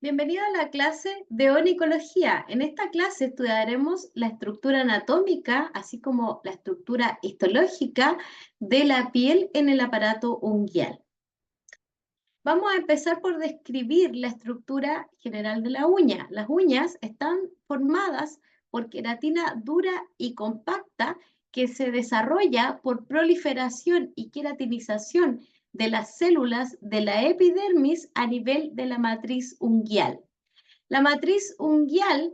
Bienvenido a la clase de onicología. En esta clase estudiaremos la estructura anatómica, así como la estructura histológica de la piel en el aparato unguial. Vamos a empezar por describir la estructura general de la uña. Las uñas están formadas por queratina dura y compacta que se desarrolla por proliferación y queratinización de las células de la epidermis a nivel de la matriz unguial. La matriz unguial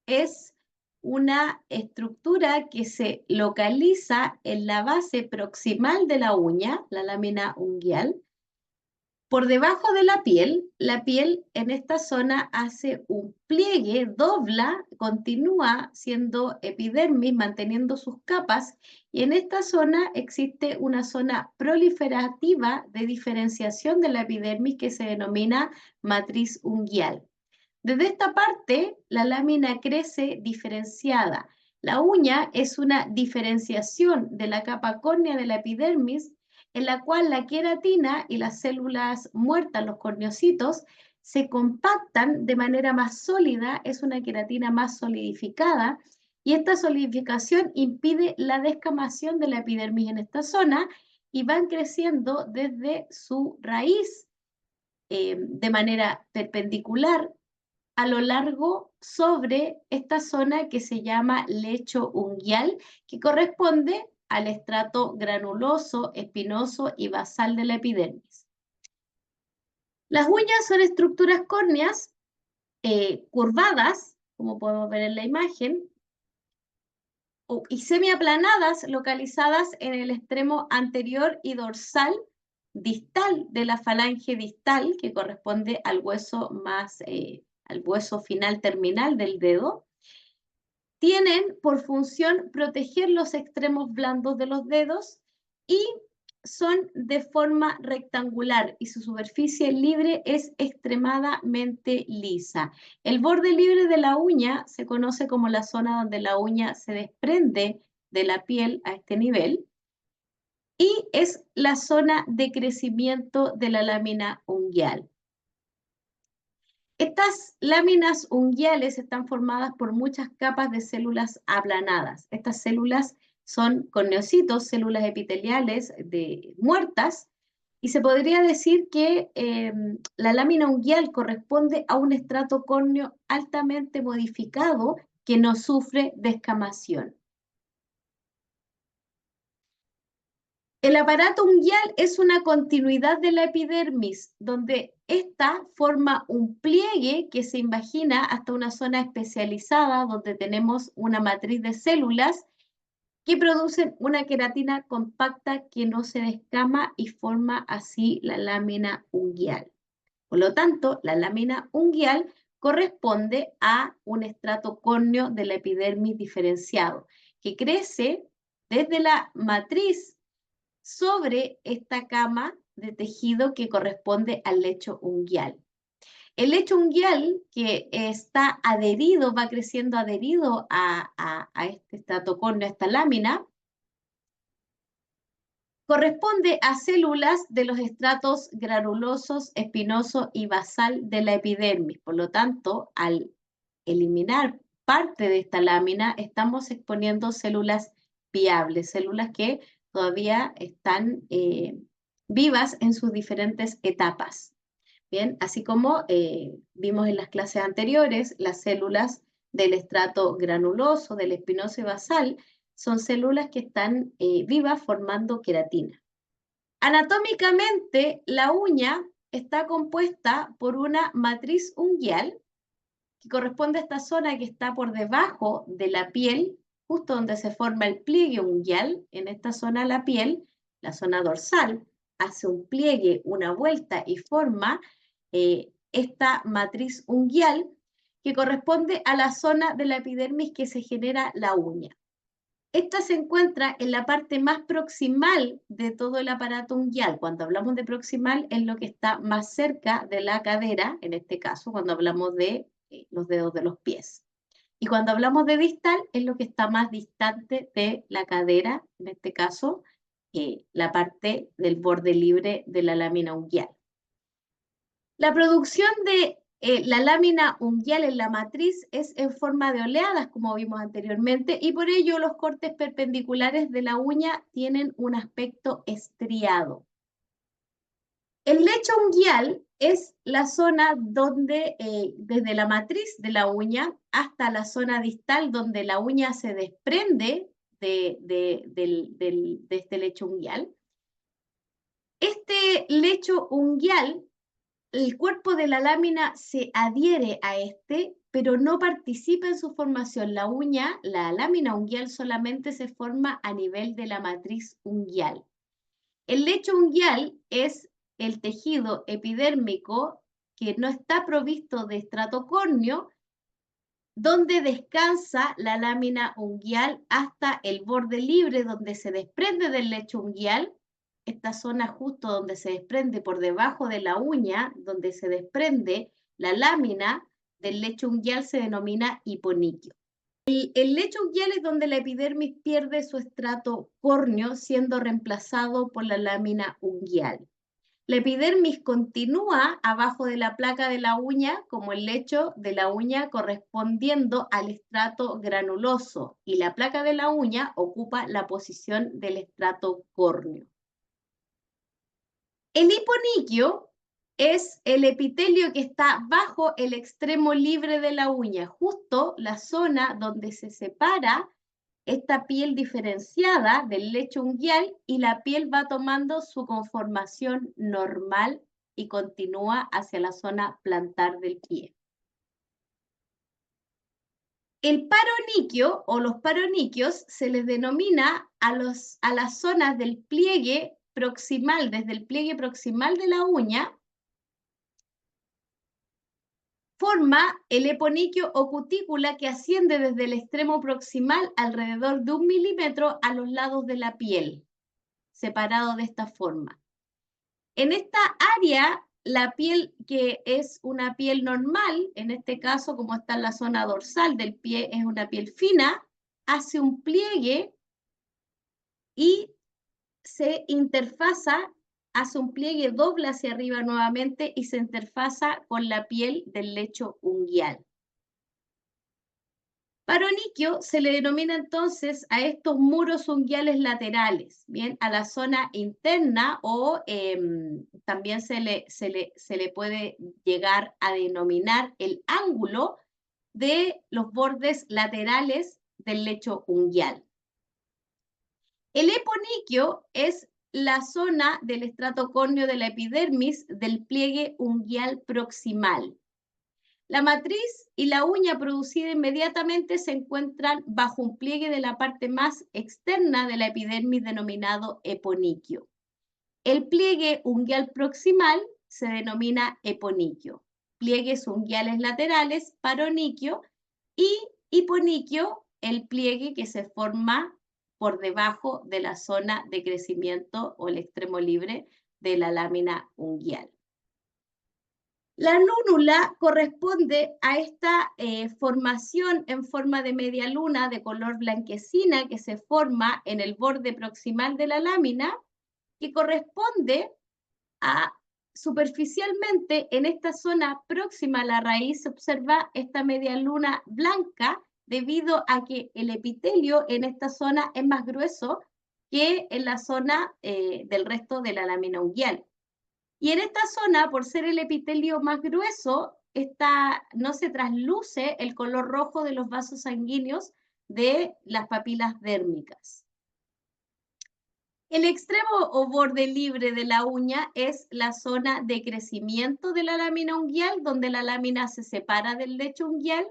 es una estructura que se localiza en la base proximal de la uña, la lámina unguial. Por debajo de la piel en esta zona hace un pliegue, dobla, continúa siendo epidermis, manteniendo sus capas, y en esta zona existe una zona proliferativa de diferenciación de la epidermis que se denomina matriz unguial. Desde esta parte, la lámina crece diferenciada. La uña es una diferenciación de la capa córnea de la epidermis, en la cual la queratina y las células muertas, los corneocitos, se compactan de manera más sólida, es una queratina más solidificada, y esta solidificación impide la descamación de la epidermis en esta zona y van creciendo desde su raíz de manera perpendicular a lo largo sobre esta zona que se llama lecho unguial, que corresponde al estrato granuloso, espinoso y basal de la epidermis. Las uñas son estructuras córneas curvadas, como podemos ver en la imagen, y semiaplanadas localizadas en el extremo anterior y dorsal distal de la falange distal, que corresponde al hueso al hueso final terminal del dedo. Tienen por función proteger los extremos blandos de los dedos y son de forma rectangular y su superficie libre es extremadamente lisa. El borde libre de la uña se conoce como la zona donde la uña se desprende de la piel a este nivel y es la zona de crecimiento de la lámina unguial. Estas láminas unguiales están formadas por muchas capas de células aplanadas. Estas células son corneocitos, células epiteliales muertas, y se podría decir que la lámina unguial corresponde a un estrato córneo altamente modificado que no sufre descamación. El aparato unguial es una continuidad de la epidermis, donde ésta forma un pliegue que se invagina hasta una zona especializada donde tenemos una matriz de células que producen una queratina compacta que no se descama y forma así la lámina unguial. Por lo tanto, la lámina unguial corresponde a un estrato córneo de la epidermis diferenciado, que crece desde la matriz sobre esta cama de tejido que corresponde al lecho unguial. El lecho unguial que está adherido, va creciendo adherido a este estrato córneo, a esta lámina, corresponde a células de los estratos granulosos, espinoso y basal de la epidermis. Por lo tanto, al eliminar parte de esta lámina, estamos exponiendo células viables, células que todavía están vivas en sus diferentes etapas. Bien, así como vimos en las clases anteriores, las células del estrato granuloso, del espinoso y basal, son células que están vivas formando queratina. Anatómicamente, la uña está compuesta por una matriz unguial, que corresponde a esta zona que está por debajo de la piel, justo donde se forma el pliegue unguial. En esta zona la piel, la zona dorsal, hace un pliegue, una vuelta y forma esta matriz unguial que corresponde a la zona de la epidermis que se genera la uña. Esta se encuentra en la parte más proximal de todo el aparato unguial. Cuando hablamos de proximal es lo que está más cerca de la cadera, en este caso, cuando hablamos de los dedos de los pies. Y cuando hablamos de distal es lo que está más distante de la cadera, en este caso, la parte del borde libre de la lámina unguial. La producción de La lámina unguial en la matriz es en forma de oleadas, como vimos anteriormente, y por ello los cortes perpendiculares de la uña tienen un aspecto estriado. El lecho unguial es la zona donde, desde la matriz de la uña hasta la zona distal, donde la uña se desprende de este lecho unguial. Este lecho unguial, el cuerpo de la lámina se adhiere a este, pero no participa en su formación. La lámina unguial solamente se forma a nivel de la matriz unguial. El lecho unguial es el tejido epidérmico que no está provisto de estrato córneo, donde descansa la lámina unguial hasta el borde libre donde se desprende del lecho unguial. Esta zona justo donde se desprende por debajo de la uña, donde se desprende la lámina del lecho unguial, se denomina hiponiquio. El lecho unguial es donde la epidermis pierde su estrato córneo, siendo reemplazado por la lámina unguial. La epidermis continúa abajo de la placa de la uña como el lecho de la uña correspondiendo al estrato granuloso, y la placa de la uña ocupa la posición del estrato córneo. El hiponiquio es el epitelio que está bajo el extremo libre de la uña, justo la zona donde se separa esta piel diferenciada del lecho unguial, y la piel va tomando su conformación normal y continúa hacia la zona plantar del pie. El paroniquio o los paroniquios se les denomina a las zonas del pliegue proximal, desde el pliegue proximal de la uña, forma el eponiquio o cutícula que asciende desde el extremo proximal alrededor de 1 milímetro a los lados de la piel, separado de esta forma. En esta área, la piel que es una piel normal, en este caso como está en la zona dorsal del pie, es una piel fina, hace un pliegue y se interfasa, hace un pliegue, dobla hacia arriba nuevamente y se interfasa con la piel del lecho unguial. Paroniquio se le denomina entonces a estos muros unguiales laterales, bien, a la zona interna, o también se le puede llegar a denominar el ángulo de los bordes laterales del lecho unguial. El eponiquio es la zona del estrato córneo de la epidermis del pliegue unguial proximal. La matriz y la uña producida inmediatamente se encuentran bajo un pliegue de la parte más externa de la epidermis denominado eponiquio. El pliegue unguial proximal se denomina eponiquio. Pliegues unguiales laterales, paroniquio, y hiponiquio, el pliegue que se forma por debajo de la zona de crecimiento o el extremo libre de la lámina unguial. La núnula corresponde a esta formación en forma de media luna de color blanquecina que se forma en el borde proximal de la lámina, que corresponde a, superficialmente, en esta zona próxima a la raíz se observa esta media luna blanca debido a que el epitelio en esta zona es más grueso que en la zona del resto de la lámina unguial. Y en esta zona, por ser el epitelio más grueso, no se trasluce el color rojo de los vasos sanguíneos de las papilas dérmicas. El extremo o borde libre de la uña es la zona de crecimiento de la lámina unguial, donde la lámina se separa del lecho unguial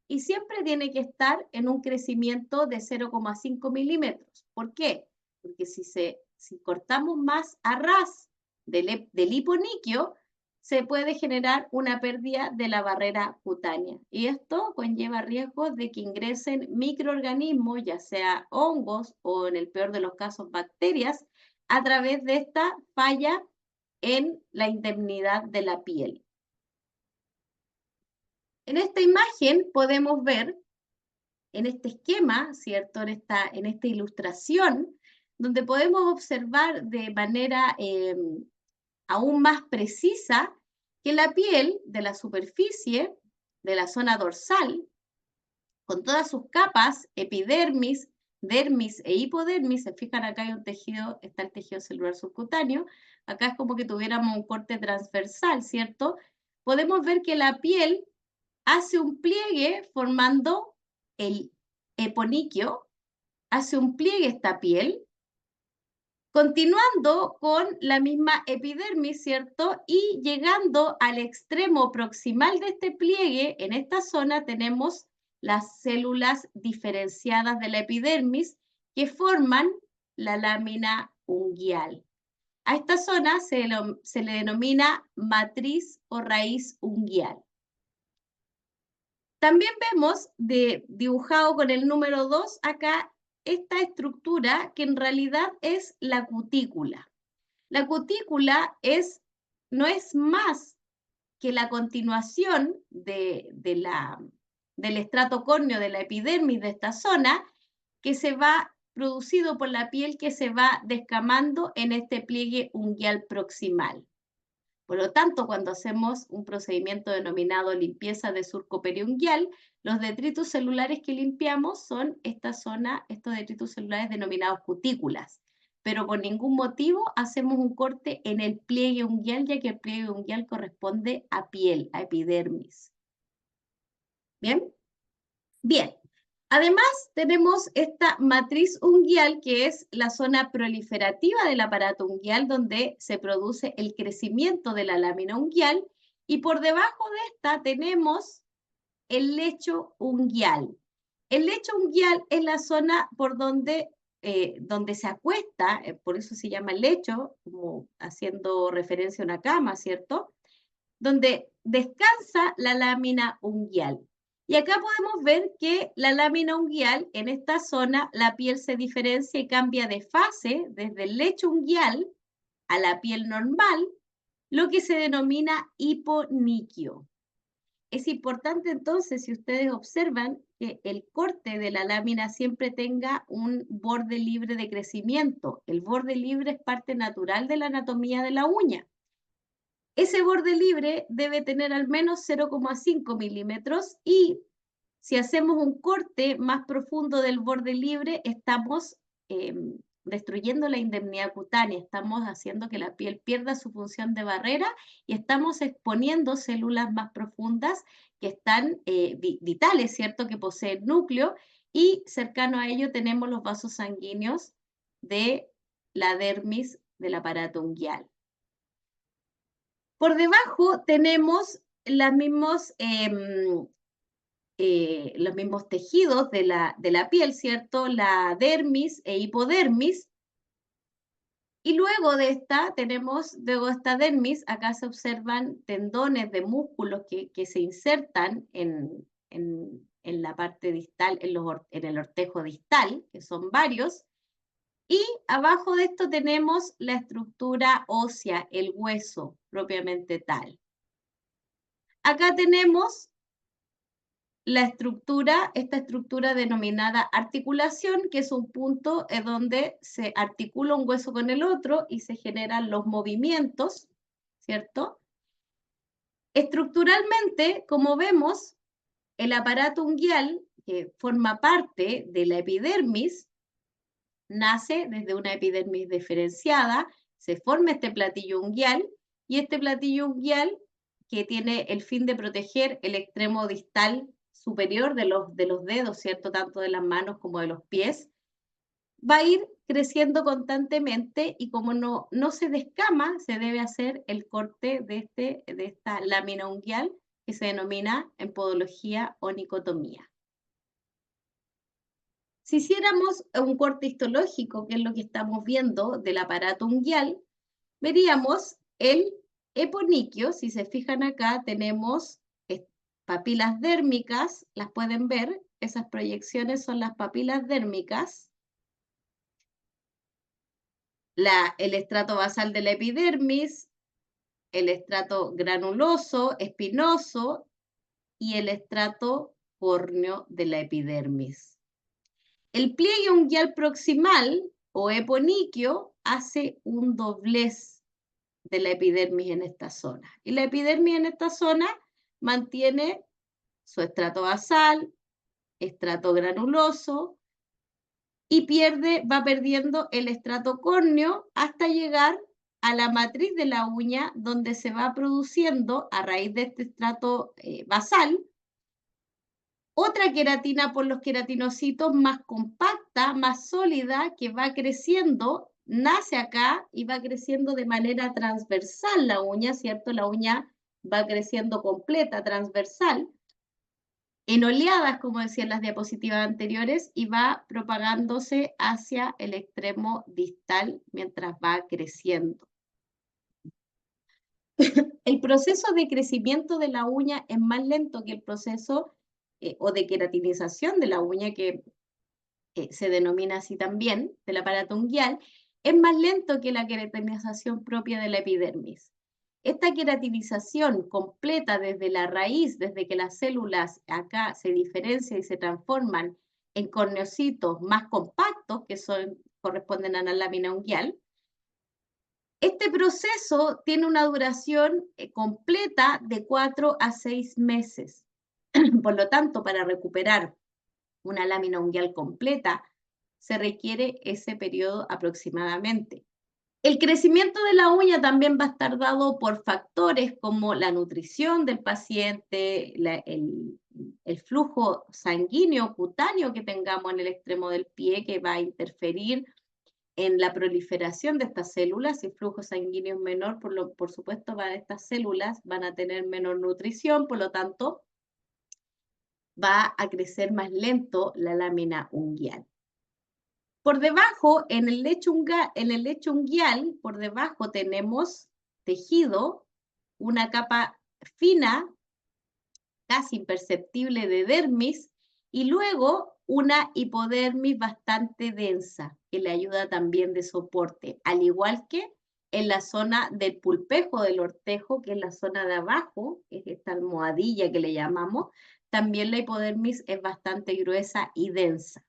y siempre tiene que estar en un crecimiento de 0,5 milímetros. ¿Por qué? Porque si cortamos más a ras del hiponiquio, se puede generar una pérdida de la barrera cutánea. Y esto conlleva riesgos de que ingresen microorganismos, ya sea hongos o, en el peor de los casos, bacterias, a través de esta falla en la indemnidad de la piel. En esta imagen podemos ver, en este esquema, ¿cierto? En esta ilustración, donde podemos observar de manera aún más precisa que la piel de la superficie, de la zona dorsal, con todas sus capas, epidermis, dermis e hipodermis, se fijan acá hay un tejido, está el tejido celular subcutáneo, acá es como que tuviéramos un corte transversal, ¿cierto? Podemos ver que la piel hace un pliegue formando el eponiquio, hace un pliegue esta piel, continuando con la misma epidermis, ¿cierto? Y llegando al extremo proximal de este pliegue, en esta zona tenemos las células diferenciadas de la epidermis que forman la lámina unguial. A esta zona se le denomina matriz o raíz unguial. También vemos dibujado con el número 2 acá esta estructura que en realidad es la cutícula. La cutícula no es más que la continuación del estrato córneo de la epidermis de esta zona que se va producido por la piel que se va descamando en este pliegue unguial proximal. Por lo tanto, cuando hacemos un procedimiento denominado limpieza de surco periunguial, los detritus celulares que limpiamos son esta zona, estos detritus celulares denominados cutículas. Pero por ningún motivo hacemos un corte en el pliegue unguial, ya que el pliegue unguial corresponde a piel, a epidermis. ¿Bien? Bien. Además, tenemos esta matriz unguial, que es la zona proliferativa del aparato unguial, donde se produce el crecimiento de la lámina unguial, y por debajo de esta tenemos el lecho unguial. El lecho unguial es la zona por donde se acuesta, por eso se llama lecho, como haciendo referencia a una cama, ¿cierto? Donde descansa la lámina unguial. Y acá podemos ver que la lámina unguial, en esta zona, la piel se diferencia y cambia de fase desde el lecho unguial a la piel normal, lo que se denomina hiponiquio. Es importante entonces, si ustedes observan, que el corte de la lámina siempre tenga un borde libre de crecimiento. El borde libre es parte natural de la anatomía de la uña. Ese borde libre debe tener al menos 0,5 milímetros y si hacemos un corte más profundo del borde libre, estamos destruyendo la indemnidad cutánea, estamos haciendo que la piel pierda su función de barrera y estamos exponiendo células más profundas que están vitales, ¿cierto? Que poseen núcleo y cercano a ello tenemos los vasos sanguíneos de la dermis del aparato unguial. Por debajo tenemos los mismos tejidos de la piel, ¿cierto? La dermis e hipodermis. Y luego de esta dermis, acá se observan tendones de músculos que se insertan en la parte distal, en el ortejo distal, que son varios. Y abajo de esto tenemos la estructura ósea, el hueso propiamente tal. Acá tenemos esta estructura denominada articulación, que es un punto en donde se articula un hueso con el otro y se generan los movimientos, ¿cierto? Estructuralmente, como vemos, el aparato unguial, que forma parte de la epidermis, nace desde una epidermis diferenciada, se forma este platillo unguial, y este platillo unguial, que tiene el fin de proteger el extremo distal superior de los dedos, ¿cierto? Tanto de las manos como de los pies, va a ir creciendo constantemente y como no se descama, se debe hacer el corte de esta lámina unguial que se denomina en podología onicotomía. Si hiciéramos un corte histológico, que es lo que estamos viendo del aparato unguial, veríamos el eponiquio. Si se fijan acá, tenemos papilas dérmicas, las pueden ver, esas proyecciones son las papilas dérmicas, el estrato basal de la epidermis, el estrato granuloso, espinoso y el estrato córneo de la epidermis. El pliegue unguial proximal o eponiquio hace un doblez de la epidermis en esta zona. Y la epidermis en esta zona mantiene su estrato basal, estrato granuloso, y va perdiendo el estrato córneo hasta llegar a la matriz de la uña, donde se va produciendo, a raíz de este estrato basal, otra queratina por los queratinocitos más compacta, más sólida, que va creciendo, nace acá y va creciendo de manera transversal la uña, ¿cierto? La uña va creciendo completa, transversal, en oleadas, como decían las diapositivas anteriores, y va propagándose hacia el extremo distal mientras va creciendo. El proceso de crecimiento de la uña es más lento que el proceso o de queratinización de la uña, que se denomina así también, del aparato unguial, es más lento que la queratinización propia de la epidermis. Esta queratinización completa desde la raíz, desde que las células acá se diferencian y se transforman en corneocitos más compactos, que corresponden a la lámina unguial, este proceso tiene una duración completa de 4 a 6 meses. Por lo tanto, para recuperar una lámina unguial completa, se requiere ese periodo aproximadamente. El crecimiento de la uña también va a estar dado por factores como la nutrición del paciente, el flujo sanguíneo cutáneo que tengamos en el extremo del pie, que va a interferir en la proliferación de estas células. Si el flujo sanguíneo es menor, por supuesto, estas células van a tener menor nutrición, por lo tanto, va a crecer más lento la lámina unguial. Por debajo, en el lecho unguial, por debajo tenemos tejido, una capa fina, casi imperceptible de dermis, y luego una hipodermis bastante densa, que le ayuda también de soporte, al igual que en la zona del pulpejo del ortejo, que es la zona de abajo, que es esta almohadilla que le llamamos, también la hipodermis es bastante gruesa y densa.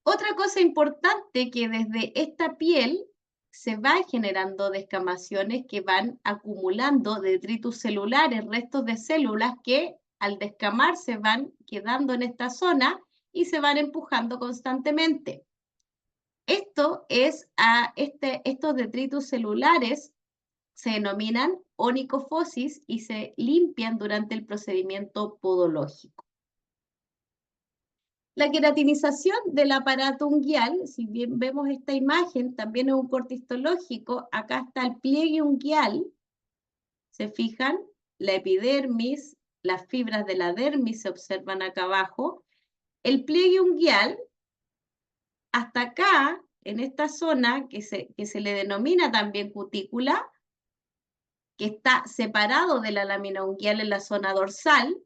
Otra cosa importante, que desde esta piel se van generando descamaciones que van acumulando detritus celulares, restos de células que al descamarse van quedando en esta zona y se van empujando constantemente. Estos detritus celulares se denominan onicofosis y se limpian durante el procedimiento podológico. La queratinización del aparato unguial, si bien vemos esta imagen, también es un corte histológico. Acá está el pliegue unguial, se fijan, la epidermis, las fibras de la dermis se observan acá abajo. El pliegue unguial, hasta acá, en esta zona que se le denomina también cutícula, que está separado de la lámina unguial en la zona dorsal,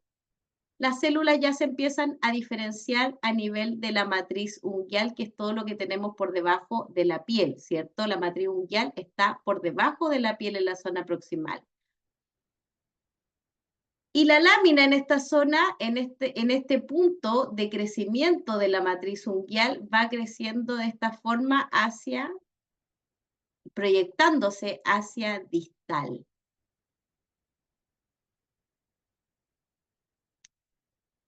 las células ya se empiezan a diferenciar a nivel de la matriz unguial, que es todo lo que tenemos por debajo de la piel, ¿cierto? La matriz unguial está por debajo de la piel en la zona proximal. Y la lámina en esta zona, en este punto de crecimiento de la matriz unguial, va creciendo de esta forma proyectándose hacia distal.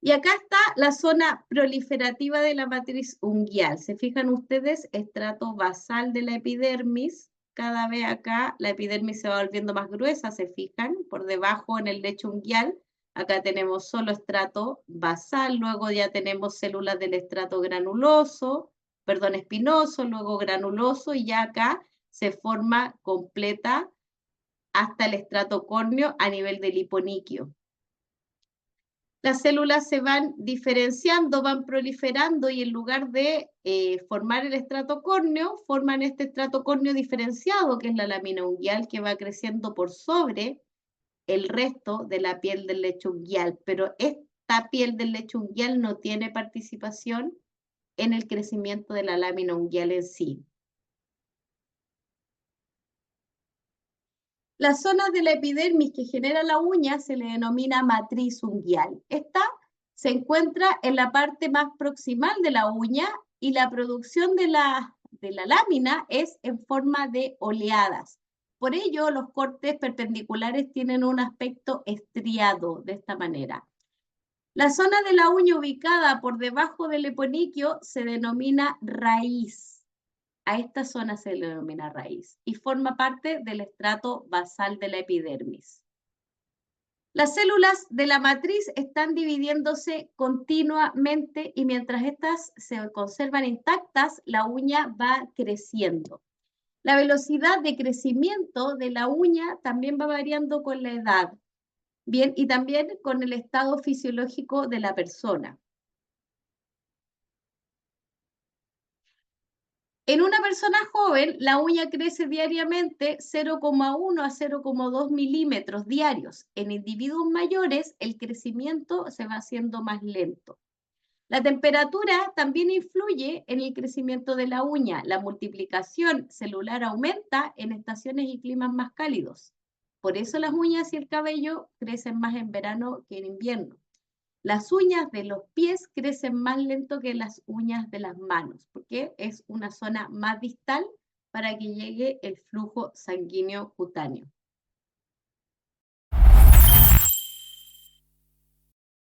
Y acá está la zona proliferativa de la matriz unguial. Se fijan ustedes, estrato basal de la epidermis. Cada vez acá la epidermis se va volviendo más gruesa, se fijan, por debajo en el lecho unguial. Acá tenemos solo estrato basal, luego ya tenemos células del estrato espinoso, luego granuloso, y ya acá se forma completa hasta el estrato córneo a nivel del hiponiquio. Las células se van diferenciando, van proliferando, y en lugar de formar el estrato córneo, forman este estrato córneo diferenciado, que es la lámina unguial, que va creciendo por sobre el resto de la piel del lecho unguial. Pero esta piel del lecho unguial no tiene participación en el crecimiento de la lámina unguial en sí. Las zonas de la epidermis que genera la uña se le denomina matriz unguial. Esta se encuentra en la parte más proximal de la uña, y la producción de de la lámina es en forma de oleadas. Por ello, los cortes perpendiculares tienen un aspecto estriado de esta manera. La zona de la uña ubicada por debajo del eponiquio se denomina raíz. A esta zona se le denomina raíz y forma parte del estrato basal de la epidermis. Las células de la matriz están dividiéndose continuamente y mientras estas se conservan intactas, la uña va creciendo. La velocidad de crecimiento de la uña también va variando con la edad, bien, y también con el estado fisiológico de la persona. En una persona joven, la uña crece diariamente 0,1 a 0,2 milímetros diarios. En individuos mayores, el crecimiento se va haciendo más lento. La temperatura también influye en el crecimiento de la uña. La multiplicación celular aumenta en estaciones y climas más cálidos. Por eso las uñas y el cabello crecen más en verano que en invierno. Las uñas de los pies crecen más lento que las uñas de las manos, porque es una zona más distal para que llegue el flujo sanguíneo cutáneo.